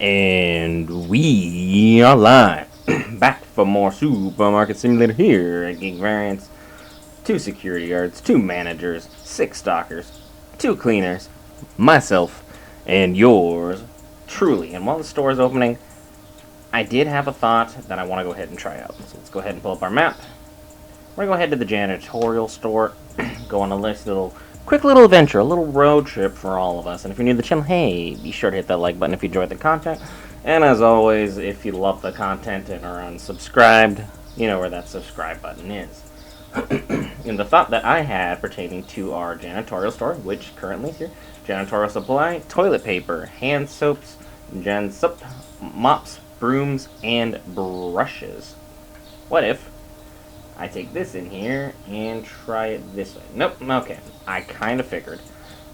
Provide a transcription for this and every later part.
And we are live. Back for more Supermarket Simulator here at Geek Variants. 2 security guards, 2 managers, 6 stalkers, 2 cleaners, myself, and yours truly. And while the store is opening, I did have a thought that I want to go ahead and try out. So let's go ahead and pull up our map. We're going to go ahead to the janitorial store, go on a quick little adventure, a little road trip for all of us. And if you're new to the channel, hey, be sure to hit that like button if you enjoyed the content. And as always, if you love the content and are unsubscribed, you know where that subscribe button is. And the thought that I had pertaining to our janitorial store, which currently is here, janitorial supply, toilet paper, hand soaps, gen soap, mops, brooms, and brushes. What if I take this in here and try it this way? Nope, okay. I kind of figured.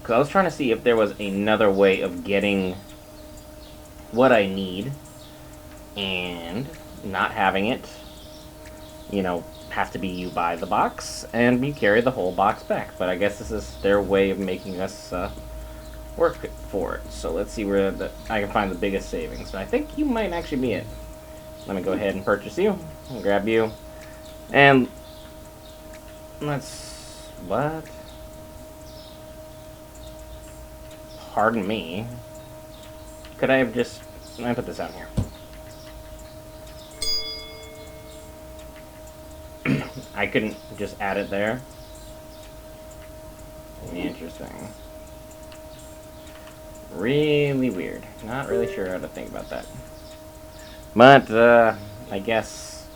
Because I was trying to see if there was another way of getting what I need and not having it, you know, have to be you buy the box and you carry the whole box back. But I guess this is their way of making us work for it. So let's see where I can find the biggest savings. I think you might actually be it. Let me go ahead and purchase you and grab you. And what? Pardon me. Could I have just, let me put this out here. I couldn't just add it there. Interesting. Really weird. Not really sure how to think about that. But, I guess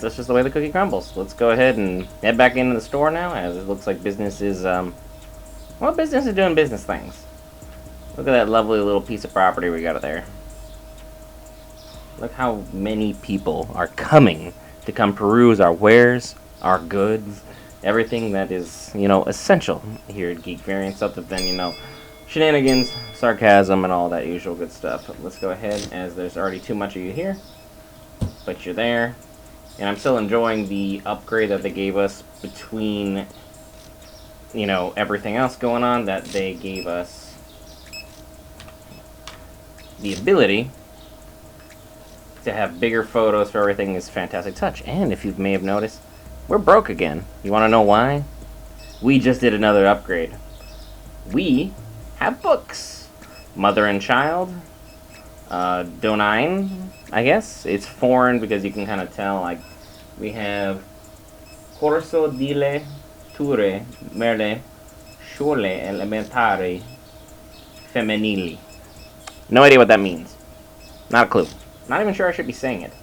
that's just the way the cookie crumbles. Let's go ahead and head back into the store now, as it looks like business is, well, business is doing business things. Look at that lovely little piece of property we got there. Look how many people are coming to come peruse our wares, our goods, everything that is, you know, essential here at Geek Variants, other than, you know, shenanigans, sarcasm, and all that usual good stuff. But let's go ahead, as there's already too much of you here. But you're there. And I'm still enjoying the upgrade that they gave us between, you know, everything else going on, that they gave us the ability to have bigger photos for everything. Is a fantastic touch. And if you may have noticed, we're broke again. You want to know why? We just did another upgrade. We have books. Mother and Child. Donine, I guess. It's foreign because you can kind of tell, like, we have Corso di Letture Merle Scuole Elementari Femminili. No idea what that means. Not a clue. Not even sure I should be saying it.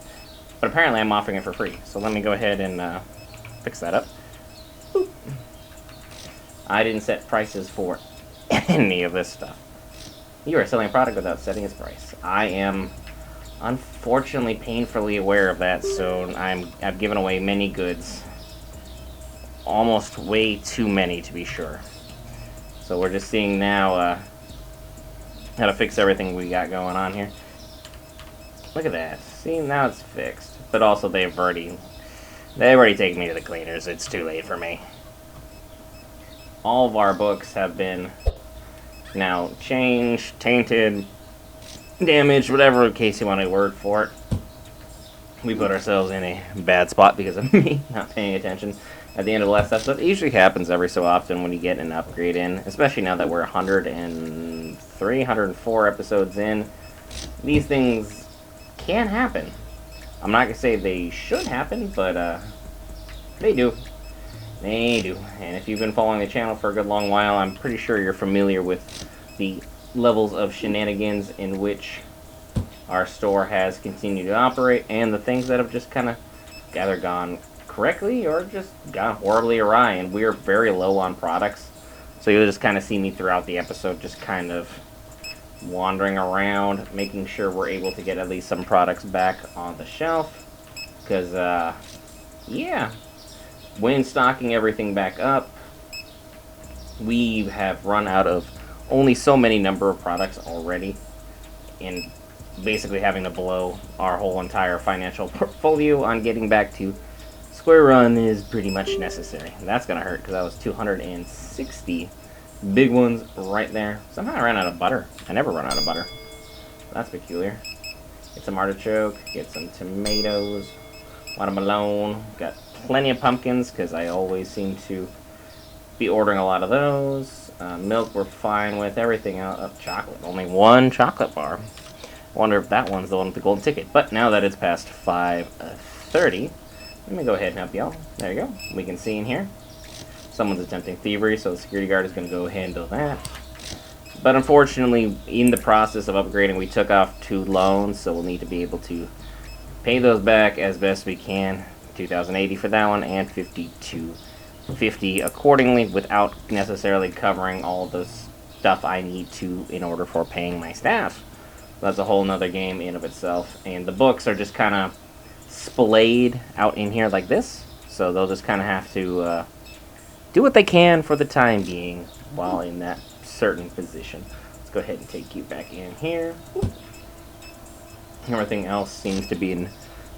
But apparently I'm offering it for free. So let me go ahead and fix that up. Boop. I didn't set prices for any of this stuff. You are selling a product without setting its price. I am unfortunately painfully aware of that, so I've given away many goods. Almost way too many, to be sure. So we're just seeing now how to fix everything we got going on here. Look at that. See, now it's fixed. But also they've already taken me to the cleaners. It's too late for me. All of our books have been now changed, tainted, damaged, whatever case you want a word for it. We put ourselves in a bad spot because of me not paying attention at the end of the last episode. It usually happens every so often when you get an upgrade in, especially now that we're 103, 104 episodes in. These things can happen. I'm not going to say they should happen, but they do. They do. And if you've been following the channel for a good long while, I'm pretty sure you're familiar with the levels of shenanigans in which our store has continued to operate, and the things that have just kind of either gone correctly or just gone horribly awry. And we're very low on products, so you'll just kind of see me throughout the episode just kind of wandering around, making sure we're able to get at least some products back on the shelf. Because, yeah, when stocking everything back up, we have run out of only so many number of products already, and basically having to blow our whole entire financial portfolio on getting back to square one is pretty much necessary. And that's gonna hurt because that was 260 big ones right there. Somehow I ran out of butter. I never run out of butter. That's peculiar. Get some artichoke, get some tomatoes, watermelon. Got plenty of pumpkins because I always seem to be ordering a lot of those. Milk we're fine with. Everything else. Chocolate. Only one chocolate bar. Wonder if that one's the one with the golden ticket. But now that it's past 5:30, let me go ahead and help y'all. There you go. We can see in here. Someone's attempting thievery, so the security guard is going to go handle that. But unfortunately, in the process of upgrading, we took off 2 loans, so we'll need to be able to pay those back as best we can. 2,080 for that one, and 5,250 accordingly, without necessarily covering all the stuff I need to in order for paying my staff. That's a whole nother game in of itself. And the books are just kind of splayed out in here like this, so they'll just kind of have to do what they can for the time being while in that certain position. Let's go ahead and take you back in here. Everything else seems to be in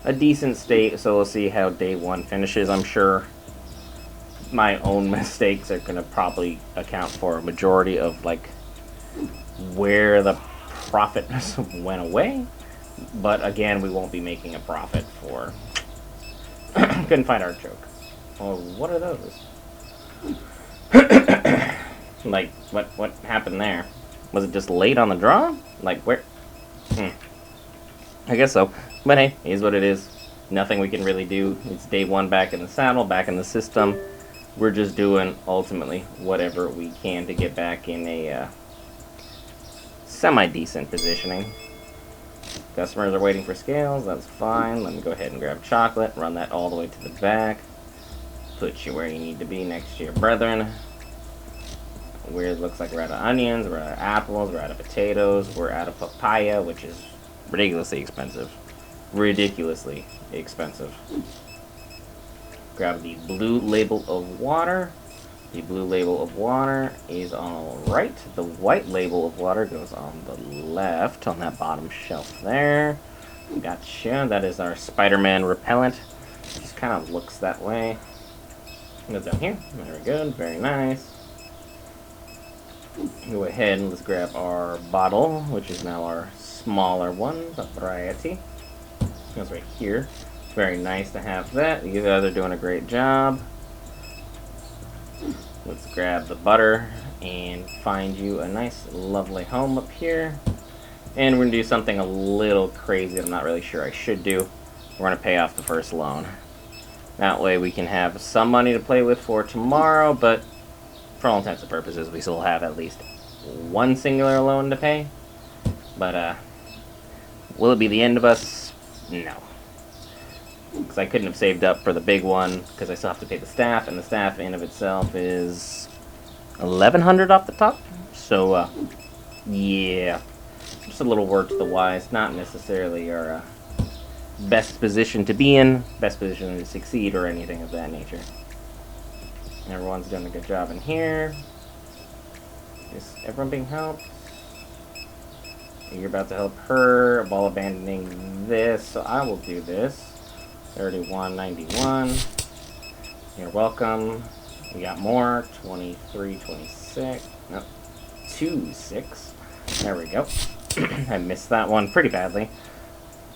a decent state, so we'll see how day 1 finishes. I'm sure my own mistakes are going to probably account for a majority of like where the profit went away, but again, we won't be making a profit for couldn't find our joke. Oh, what are those? Like, what happened there? Was it just late on the draw? Like, where? I guess so. But hey, it is what it is. Nothing we can really do. It's day 1 back in the saddle, back in the system. We're just doing, ultimately, whatever we can to get back in a semi-decent positioning. Customers are waiting for scales. That's fine. Let me go ahead and grab chocolate. Run that all the way to the back. Put you where you need to be next to your brethren. Weird, looks like we're out of onions, we're out of apples, we're out of potatoes, we're out of papaya, which is ridiculously expensive. Ridiculously expensive. Grab the blue label of water. The blue label of water is on the right. The white label of water goes on the left, on that bottom shelf there. Gotcha. That is our Spider-Man repellent. Just kind of looks that way. Goes down here. Very good. Very nice. Go ahead and let's grab our bottle, which is now our smaller one, the variety. Goes right here. Very nice to have that. You guys are doing a great job. Let's grab the butter and find you a nice, lovely home up here. And we're going to do something a little crazy that I'm not really sure I should do. We're going to pay off the first loan. That way we can have some money to play with for tomorrow, but for all intents and purposes, we still have at least one singular loan to pay. But, will it be the end of us? No. Because I couldn't have saved up for the big one, because I still have to pay the staff, and the staff in of itself is $1,100 off the top. So, yeah. Just a little word to the wise. Not necessarily our best position to be in, best position to succeed, or anything of that nature. Everyone's doing a good job in here. Is everyone being helped? You're about to help her while abandoning this, so I will do this. 31.91. You're welcome. We got more. 23.26. Nope. 2.6. There we go. I missed that one pretty badly.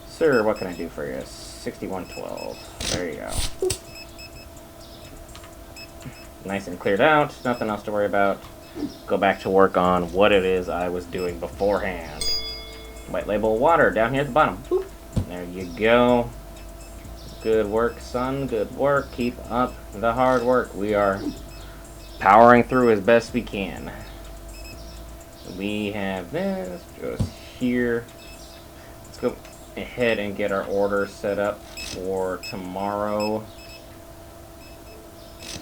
Sir, what can I do for you? 61.12. There you go. Nice and cleared out. Nothing else to worry about. Go back to work on what it is I was doing beforehand. White label water down here at the bottom. Boop. There you go. Good work, son. Good work. Keep up the hard work. We are powering through as best we can. We have this just here. Let's go ahead and get our order set up for tomorrow.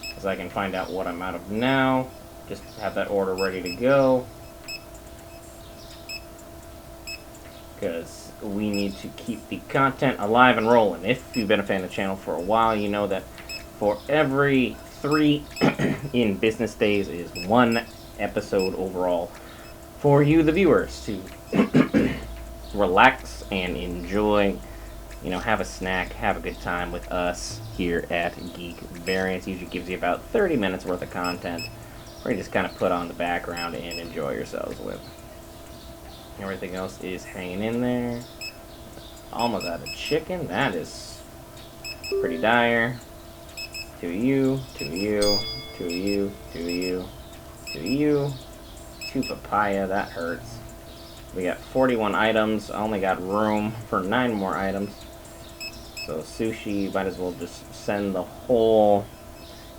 Because I can find out what I'm out of now. Just have that order ready to go. Because we need to keep the content alive and rolling. If you've been a fan of the channel for a while, you know that for every 3 in business days is 1 episode overall for you, the viewers, to relax and enjoy. You know, have a snack, have a good time with us here at Geek Variants. Usually gives you about 30 minutes worth of content where you just kind of put on the background and enjoy yourselves with. Everything else is hanging in there. Almost out of chicken. That is pretty dire. 2 you, 2 you, 2 you, 2 you, 2 you, 2 papaya. That hurts. We got 41 items. I only got room for 9 more items. So sushi, might as well just send the whole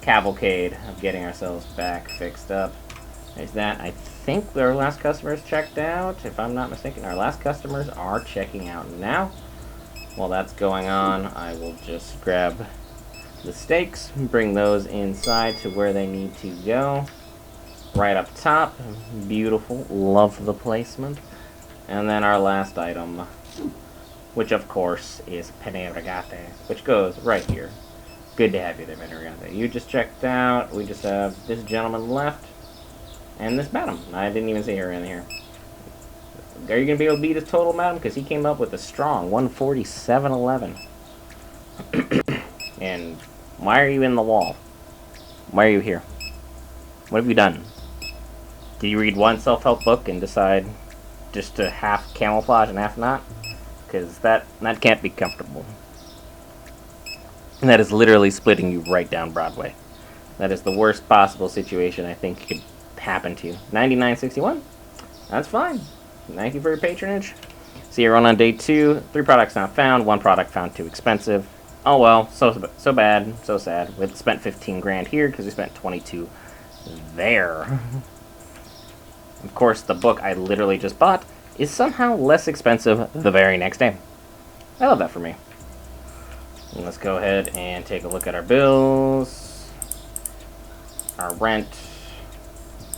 cavalcade of getting ourselves back fixed up. There's that. I think our last customers checked out. If I'm not mistaken, our last customers are checking out now. While that's going on, I will just grab the steaks, bring those inside to where they need to go. Right up top. Beautiful. Love the placement. And then our last item, which of course is penne rigate, which goes right here. Good to have you there, penne rigate. You just checked out. We just have this gentleman left. And this madam. I didn't even see her in here. Are you going to be able to beat his total, madam? Because he came up with a strong 147.11. And why are you in the wall? Why are you here? What have you done? Did you read one self-help book and decide just to half camouflage and half not? Because that can't be comfortable. And that is literally splitting you right down Broadway. That is the worst possible situation I think could happen to you. 99.61? That's fine. Thank you for your patronage. See everyone on day 2. 3 products not found. 1 product found too expensive. Oh well, so bad, so sad. We spent 15 grand here because we spent 22 there. Of course, the book I literally just bought is somehow less expensive the very next day. I love that for me. And let's go ahead and take a look at our bills. Our rent.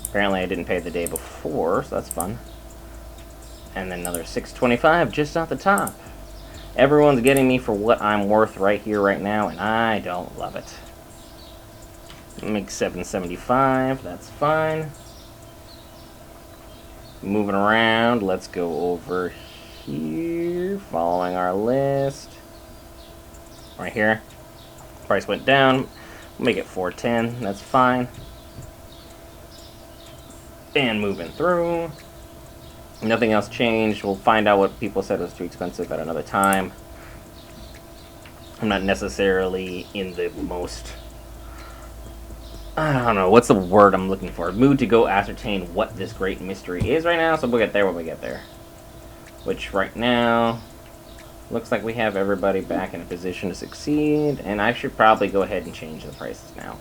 Apparently I didn't pay the day before, so that's fun. And then another $6.25 just off the top. Everyone's getting me for what I'm worth right here, right now, and I don't love it. Make $7.75, that's fine. Moving around, let's go over here, following our list. Right here, price went down, make it $4.10, that's fine. And moving through. Nothing else changed. We'll find out what people said was too expensive at another time. I'm not necessarily in the most... I don't know, what's the word I'm looking for? Mood to go ascertain what this great mystery is right now, so we'll get there when we get there. Which right now, looks like we have everybody back in a position to succeed, and I should probably go ahead and change the prices now.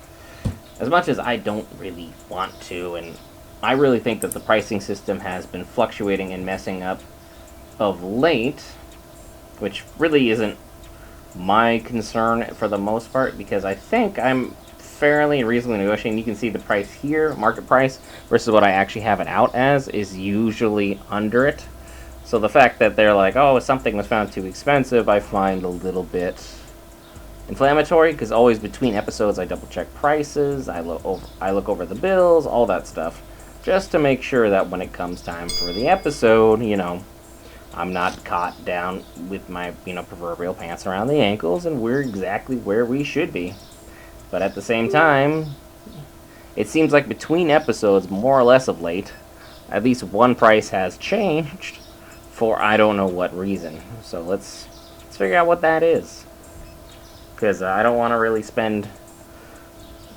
As much as I don't really want to, and I really think that the pricing system has been fluctuating and messing up of late, which really isn't my concern for the most part, because I think I'm fairly and reasonably negotiating. You can see the price here, market price, versus what I actually have it out as, is usually under it. So the fact that they're like, oh, something was found too expensive, I find a little bit inflammatory, because always between episodes I double check prices, I look over the bills, all that stuff, just to make sure that when it comes time for the episode, you know, I'm not caught down with my, proverbial pants around the ankles, and we're exactly where we should be. But at the same time, it seems like between episodes, more or less of late, at least one price has changed for I don't know what reason. So let's figure out what that is. Because I don't want to really spend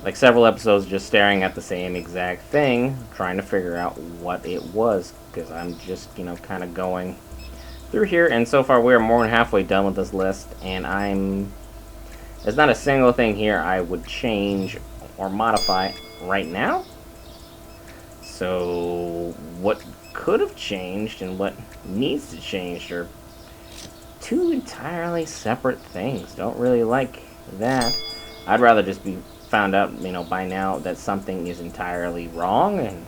like several episodes just staring at the same exact thing, trying to figure out what it was. Because I'm just, kind of going through here. And so far we're more than halfway done with this list. And there's not a single thing here I would change or modify right now. So what could have changed and what needs to change are two entirely separate things. Don't really like that. I'd rather just be found out, by now that something is entirely wrong and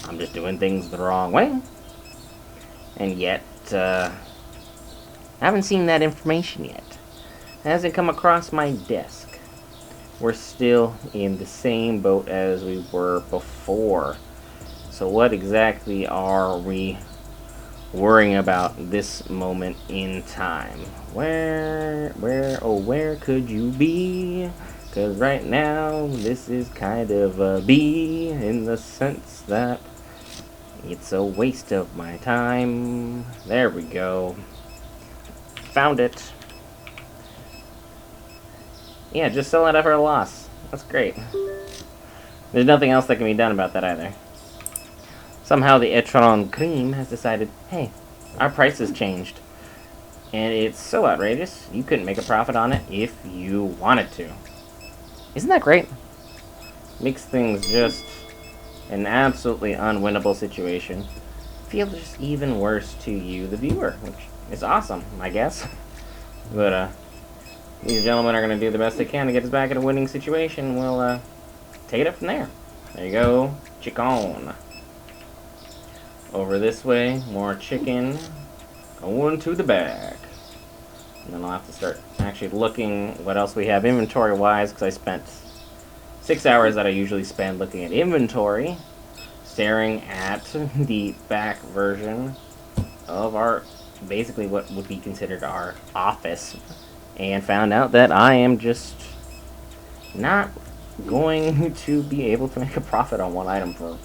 I'm just doing things the wrong way. And yet, I haven't seen that information yet. It hasn't come across my desk. We're still in the same boat as we were before. So what exactly are we worrying about this moment in time? Where could you be? Because right now, this is kind of a B in the sense that It's a waste of my time. There we go. Found it. Yeah, just sell it at a loss. That's great. There's nothing else that can be done about that either. Somehow the Etron Cream has decided, hey, our price has changed. And it's so outrageous, you couldn't make a profit on it if you wanted to. Isn't that great? Makes things just an absolutely unwinnable situation feel just even worse to you, the viewer, which is awesome, I guess. But, these gentlemen are going to do the best they can to get us back in a winning situation. We'll, take it up from there. There you go. Chicken. Over this way, more chicken. Going to the back. And then I'll have to start actually looking what else we have inventory-wise, because I spent 6 hours that I usually spend looking at inventory, staring at the back version of our, basically what would be considered our office, and found out that I am just not going to be able to make a profit on one item for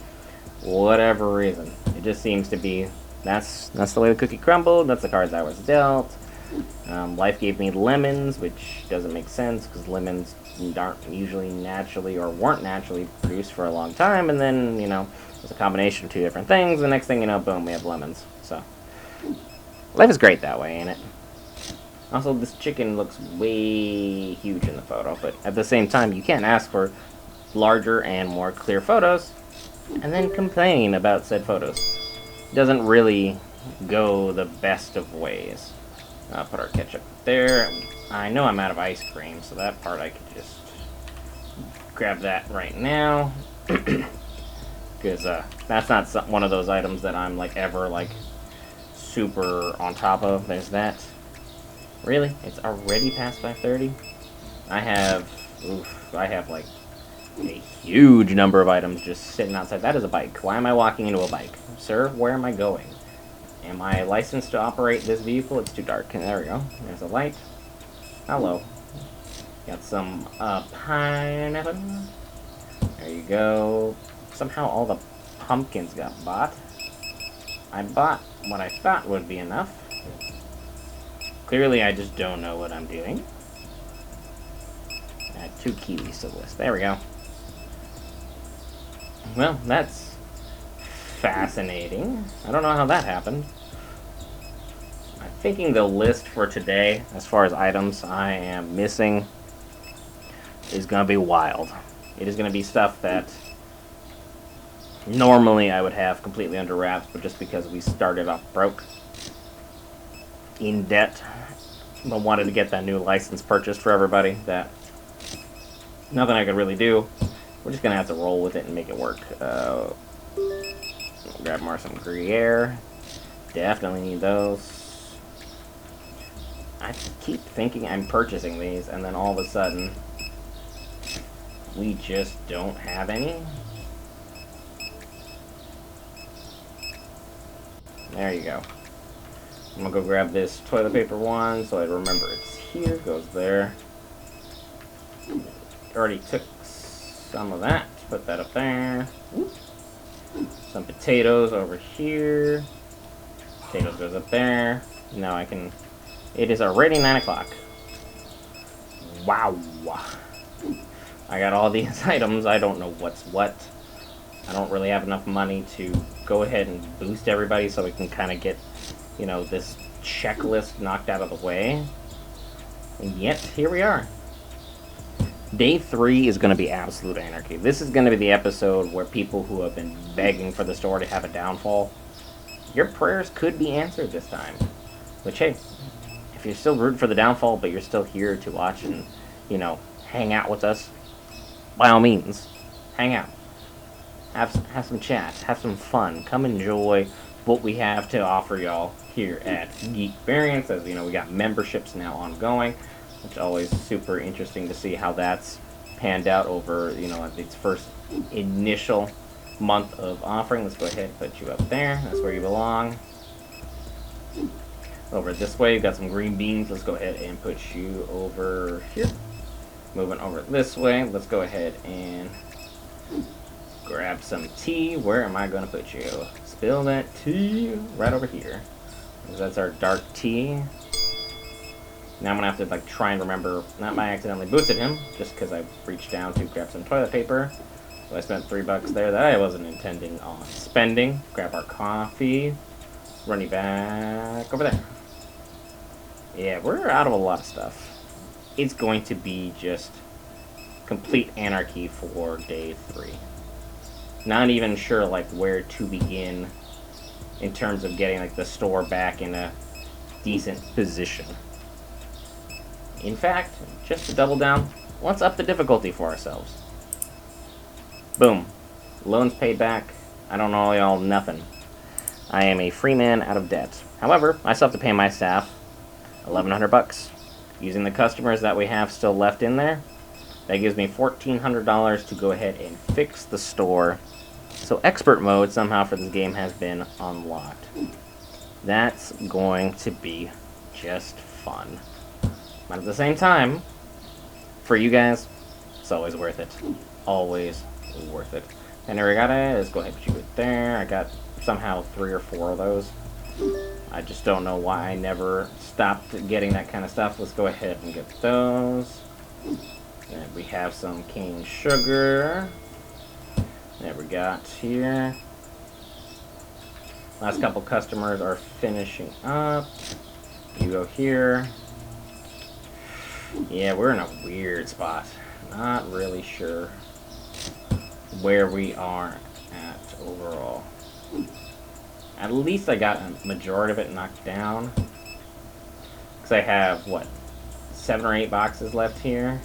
whatever reason. It just seems to be, that's the way the cookie crumbled, that's the cards I was dealt. Life gave me lemons, which doesn't make sense, because lemons aren't usually naturally, or weren't naturally produced for a long time, and then, you know, it's a combination of two different things, the next thing you know, boom, we have lemons. So, life is great that way, ain't it? Also, this chicken looks way huge in the photo, but at the same time, you can't ask for larger and more clear photos, and then complain about said photos. It doesn't really go the best of ways. I'll put our ketchup there. I know I'm out of ice cream, so that part I could just grab that right now. Because that's not one of those items that I'm like ever like super on top of. There's that. Really? It's already past 5:30? I have like a huge number of items just sitting outside. That is a bike. Why am I walking into a bike? Sir, where am I going? Am I licensed to operate this vehicle? It's too dark. There we go. There's a light. Hello. Got some pineapple. There you go. Somehow all the pumpkins got bought. I bought what I thought would be enough. Clearly I just don't know what I'm doing. Add 2 kiwis to the list. There we go. Well, that's fascinating. I don't know how that happened. I'm thinking the list for today, as far as items I am missing, is going to be wild. It is going to be stuff that normally I would have completely under wraps, but just because we started off broke, in debt, but wanted to get that new license purchased for everybody, that nothing I could really do. We're just going to have to roll with it and make it work. Grab more some Gruyere. Definitely need those. I keep thinking I'm purchasing these, and then all of a sudden, we just don't have any. There you go. I'm gonna go grab this toilet paper one, so I remember it's here. Goes there. Already took some of that. Put that up there. Some potatoes over here. Potatoes goes up there. Now I can... It is already 9 o'clock. Wow. I got all these items. I don't know what's what. I don't really have enough money to go ahead and boost everybody so we can kind of get, you know, this checklist knocked out of the way. And yet, here we are. Day 3 is going to be absolute anarchy. This is going to be the episode where people who have been begging for the store to have a downfall, your prayers could be answered this time. Which, hey, if you're still rooting for the downfall, but you're still here to watch and, you know, hang out with us, by all means, hang out. Have some chat. Have some fun. Come enjoy what we have to offer y'all here at Geek Variants. As you know, we got memberships now ongoing, which is always super interesting to see how that's panned out over, you know, its first initial month of offering. Let's go ahead and put you up there. That's where you belong. Over this way, you've got some green beans. Let's go ahead and put you over here. Moving over this way, let's go ahead and grab some tea. Where am I going to put you? spill that tea right over here. Because that's our dark tea. Now I'm gonna have to like try and remember, not by accidentally boosted him, just because I reached down to grab some toilet paper. So I spent $3 there that I wasn't intending on spending. Grab our coffee. Run you back over there. Yeah, we're out of a lot of stuff. It's going to be just complete anarchy for day 3. Not even sure like where to begin in terms of getting like the store back in a decent position. In fact, just to double down, let's up the difficulty for ourselves. Boom. Loans paid back. I don't owe y'all nothing. I am a free man out of debt. However, I still have to pay my staff $1,100. Using the customers that we have still left in there, that gives me $1,400 to go ahead and fix the store. So expert mode somehow for this game has been unlocked. That's going to be just fun. But at the same time, for you guys, it's always worth it. Always worth it. And there we got it. Let's go ahead and put you right there. I got somehow 3 or 4 of those. I just don't know why I never stopped getting that kind of stuff. Let's go ahead and get those. And we have some cane sugar. There we got here. Last couple customers are finishing up. You go here. Yeah, we're in a weird spot. Not really sure where we are at overall. At least I got a majority of it knocked down. Because I have, what, 7 or 8 boxes left here.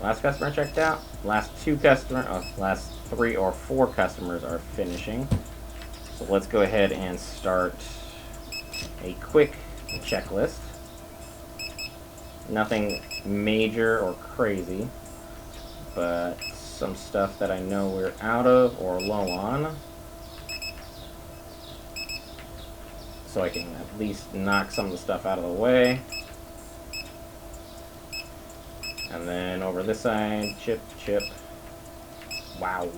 Last customer checked out. Last 3 or 4 customers are finishing. So let's go ahead and start a quick checklist. Nothing major or crazy, but some stuff that I know we're out of or low on. So I can at least knock some of the stuff out of the way. And then over this side, chip. Wow.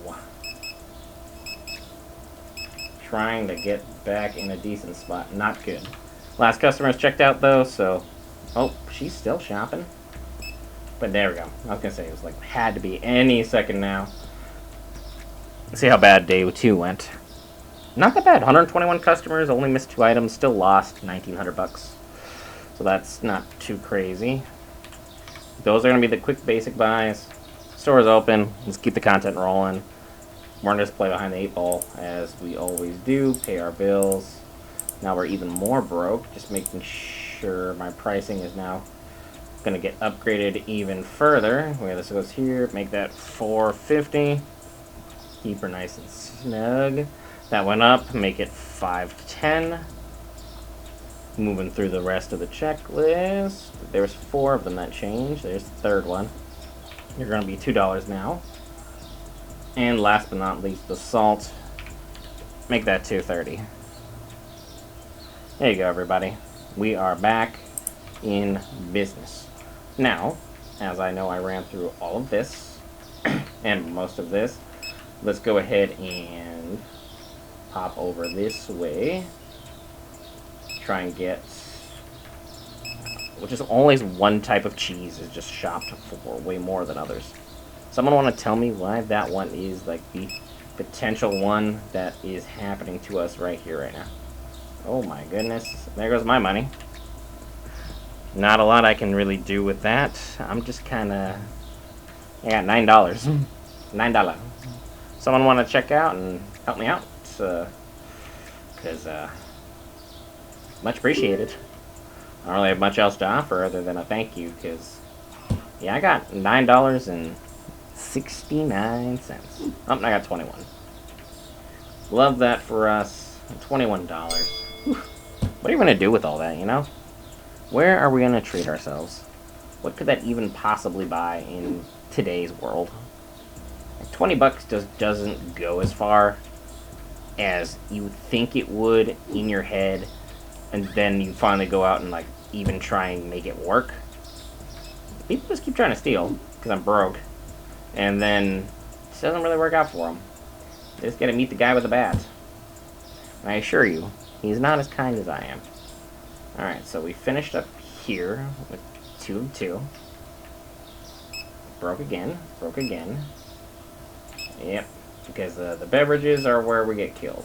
Trying to get back in a decent spot. Not good. Last customer's checked out though, so... Oh, she's still shopping. But there we go. I was gonna say, it was like, had to be any second now. Let's see how bad day 2 went. Not that bad. 121 customers, only missed 2 items, still lost $1,900. So that's not too crazy. Those are going to be the quick basic buys. Store is open. Let's keep the content rolling. We're going to just play behind the 8 ball, as we always do. Pay our bills. Now we're even more broke. Just making sure my pricing is now going to get upgraded even further. Where this goes here. Make that $450. Keep her nice and snug. That went up. Make it $510. Moving through the rest of the checklist. There's 4 of them that changed. There's the 3rd one. You're going to be $2 now. And last but not least, the salt. Make that $230. There you go, everybody. We are back in business. Now, as I know I ran through all of this, and most of this, let's go ahead and pop over this way. Try and get, which is always one type of cheese is just shopped for way more than others. Someone want to tell me why that one is like the potential one that is happening to us right here right now? Oh my goodness, there goes my money. Not a lot I can really do with that. I'm just kind of, I got $9. $9. Someone want to check out and help me out? Because much appreciated. I don't really have much else to offer other than a thank you, because, yeah, I got $9.69. Oh, I got 21. Love that for us. $21. Whew. What are you going to do with all that, you know? Where are we going to treat ourselves? What could that even possibly buy in today's world? Like $20 just doesn't go as far as you think it would in your head, and then you finally go out and like even try and make it work. People just keep trying to steal because I'm broke, and then it doesn't really work out for them. Just gotta meet the guy with the bat. And I assure you, he's not as kind as I am. Alright, so we finished up here with 2 of 2. Broke again. Broke again. Yep. Because the beverages are where we get killed.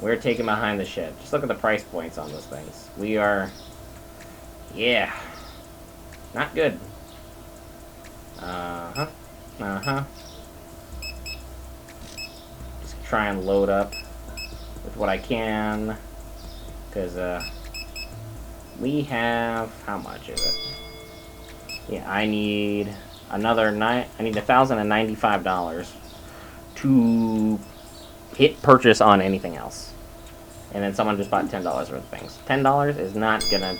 We're taken behind the shed. Just look at the price points on those things. We are... Yeah. Not good. Uh-huh. Uh-huh. Just try and load up with what I can. Because, we have... How much is it? Yeah, I need another I need $1,095 to hit purchase on anything else. And then someone just bought $10 worth of things. $10 is not gonna...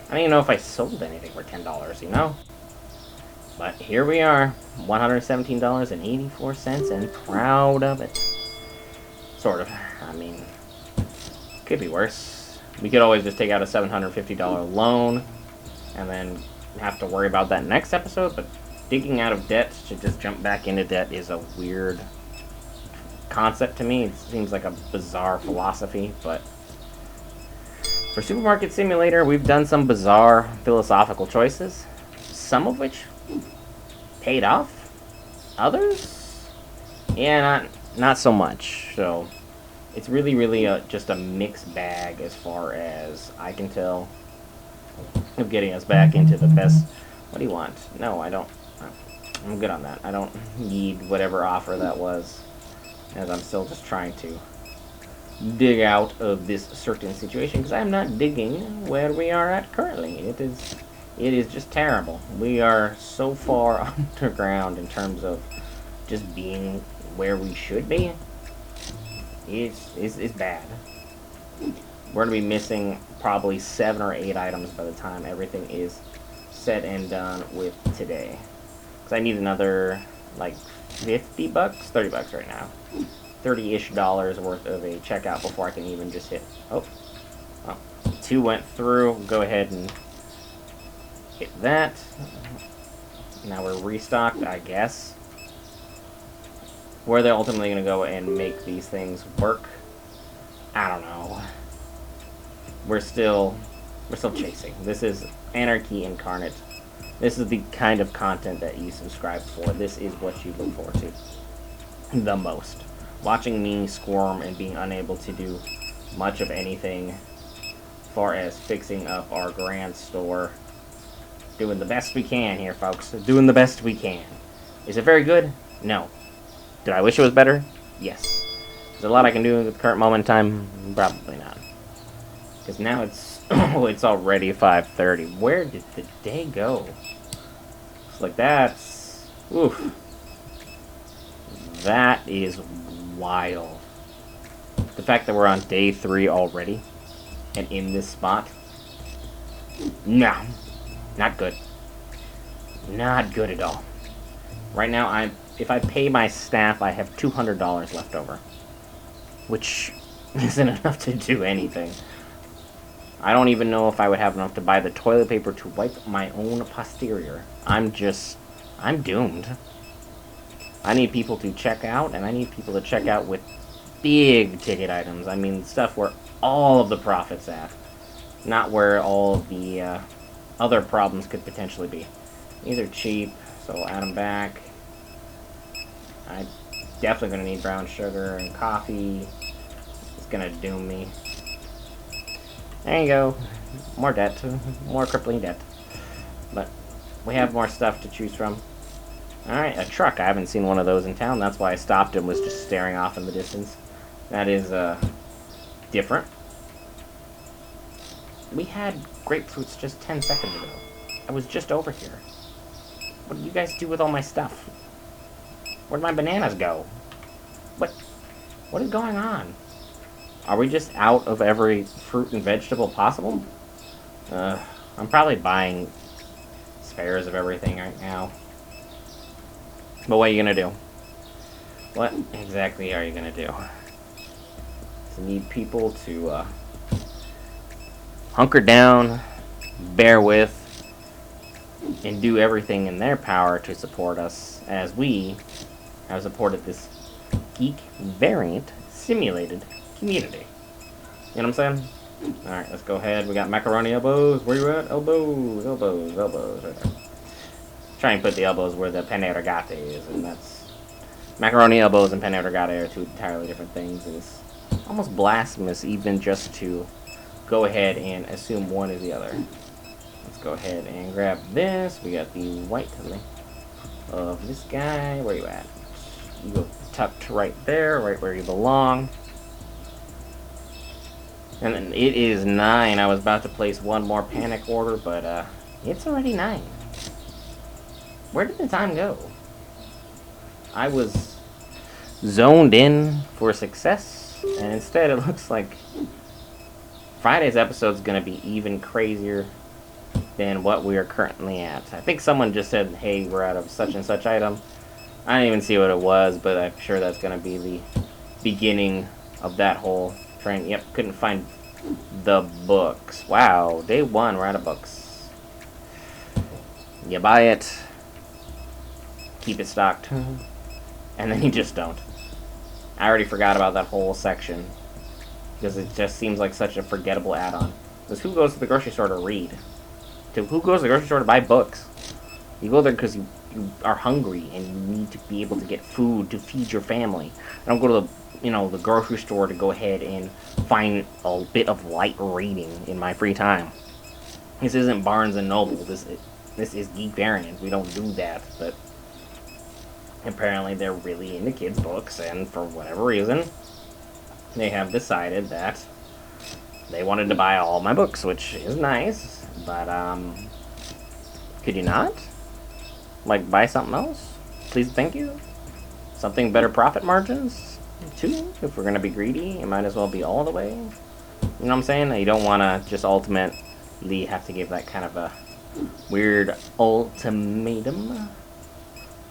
I don't even know if I sold anything for $10, you know? But here we are, $117.84, and proud of it. Sort of. I mean, could be worse. We could always just take out a $750 loan, and then have to worry about that next episode, but digging out of debt to just jump back into debt is a weird concept to me. It seems like a bizarre philosophy, but for Supermarket Simulator, we've done some bizarre philosophical choices, some of which paid off. Others, yeah, not so much. So it's really just a mixed bag as far as I can tell of getting us back into the best. What do you want? No, I don't. I'm good on that. I don't need whatever offer that was, as I'm still just trying to dig out of this certain situation, because I'm not digging where we are at currently. It is just terrible. We are so far underground in terms of just being where we should be. It's bad. We're going to be missing probably 7 or 8 items by the time everything is said and done with today. Because I need another, like, $50? $30 right now. $30-ish worth of a checkout before I can even just hit... Oh. 2 went through. Go ahead and hit that. Now we're restocked, I guess. Where they're ultimately going to go and make these things work, I don't know. We're still chasing. This is anarchy incarnate. This is the kind of content that you subscribe for. This is what you look forward to the most. Watching me squirm and being unable to do much of anything as far as fixing up our grand store. Doing the best we can here, folks. Doing the best we can. Is it very good? No. Did I wish it was better? Yes. Is there a lot I can do at the current moment in time? Probably not. Because now it's it's already 5:30. Where did the day go? It's like that's... Oof. That is wild. The fact that we're on day 3 already, and in this spot. No. Not good. Not good at all. Right now, if I pay my staff, I have $200 left over. Which isn't enough to do anything. I don't even know if I would have enough to buy the toilet paper to wipe my own posterior. I'm doomed. I need people to check out, and I need people to check out with big ticket items. I mean, stuff where all of the profit's at. Not where all of the other problems could potentially be. These are cheap, so we'll add them back. I'm definitely going to need brown sugar and coffee. It's going to doom me. There you go. More debt. More crippling debt. But we have more stuff to choose from. Alright, a truck. I haven't seen one of those in town. That's why I stopped and was just staring off in the distance. That is, different. We had grapefruits just 10 seconds ago. I was just over here. What did you guys do with all my stuff? Where'd my bananas go? What is going on? Are we just out of every fruit and vegetable possible? I'm probably buying spares of everything right now. But what are you gonna do? What exactly are you gonna do? You need people to hunker down, bear with, and do everything in their power to support us as we have supported this Geek Variant Simulated Community. You know what I'm saying? Alright, let's go ahead. We got macaroni elbows. Where you at? Elbows, elbows, elbows. Right there. Try and put the elbows where the penne rigate is, and that's... Macaroni elbows and penne rigate are two entirely different things, and it's almost blasphemous even just to go ahead and assume one is the other. Let's go ahead and grab this. We got the white link of this guy. Where you at? You go tucked right there, right where you belong. And then it is 9. I was about to place one more panic order, but it's already 9. Where did the time go? I was zoned in for success, and instead it looks like Friday's episode is going to be even crazier than what we are currently at. I think someone just said, hey, we're out of such and such item. I didn't even see what it was, but I'm sure that's going to be the beginning of that whole train. Yep, couldn't find the books. Wow, day 1, we're out of books. You buy it, keep it stocked, and then you just don't. I already forgot about that whole section, because it just seems like such a forgettable add-on. Because who goes to the grocery store to read? Who goes to the grocery store to buy books? You go there because you are hungry and you need to be able to get food to feed your family. I don't go to the grocery store to go ahead and find a bit of light reading in my free time. This isn't Barnes and Noble. This is Geek Variant. We don't do that, but apparently they're really into kids' books, and for whatever reason, they have decided that they wanted to buy all my books, which is nice, but could you not? Like, buy something else? Please, thank you. Something better profit margins, too. If we're going to be greedy, it might as well be all the way. You know what I'm saying? You don't want to just ultimately have to give that kind of a weird ultimatum.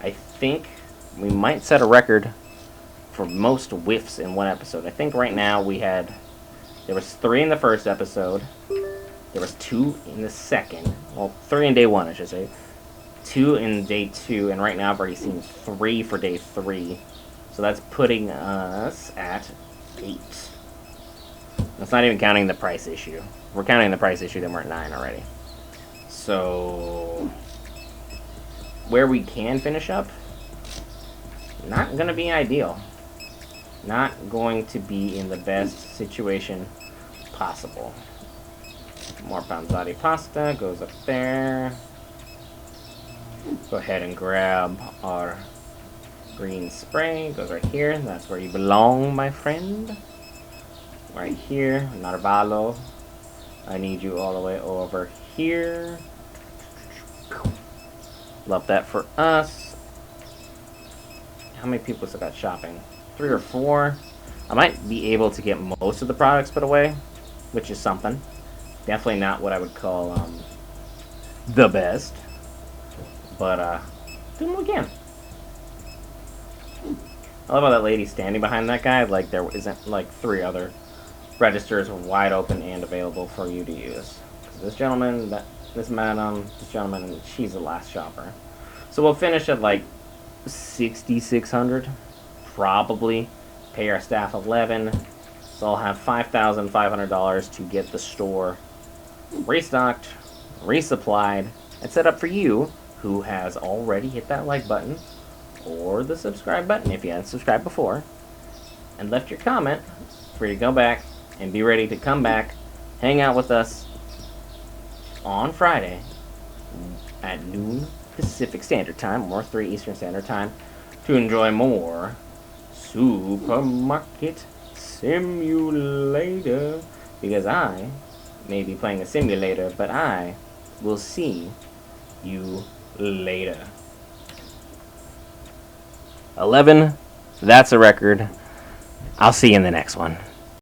I think we might set a record for most whiffs in one episode. I think right now there was 3 in the first episode. There was 2 in the second. Well, 3 in day 1, I should say. 2 in day 2, and right now I've already seen 3 for day 3. So that's putting us at 8. That's not even counting the price issue. If we're counting the price issue, then we're at 9 already. So where we can finish up, not going to be ideal. Not going to be in the best situation possible. More panzati pasta goes up there. Go ahead and grab our green spray. Goes right here. That's where you belong, my friend. Right here. Narvalo. I need you all the way over here. Love that for us. How many people still got shopping? 3 or 4. I might be able to get most of the products put away, which is something. Definitely not what I would call the best, but doing what we can. I love how that lady's standing behind that guy like there isn't like 3 other registers wide open and available for you to use. This gentleman, this madam, this gentleman, she's the last shopper. So we'll finish at like 6,600, probably. Pay our staff 11, so I'll have $5,500 to get the store restocked, resupplied, and set up for you, who has already hit that like button, or the subscribe button if you hadn't subscribed before, and left your comment for you to go back and be ready to come back, hang out with us on Friday at noon Pacific Standard Time, or 3 Eastern Standard Time, to enjoy more Supermarket Simulator, because I may be playing a simulator, but I will see you later. 11, that's a record. I'll see you in the next one.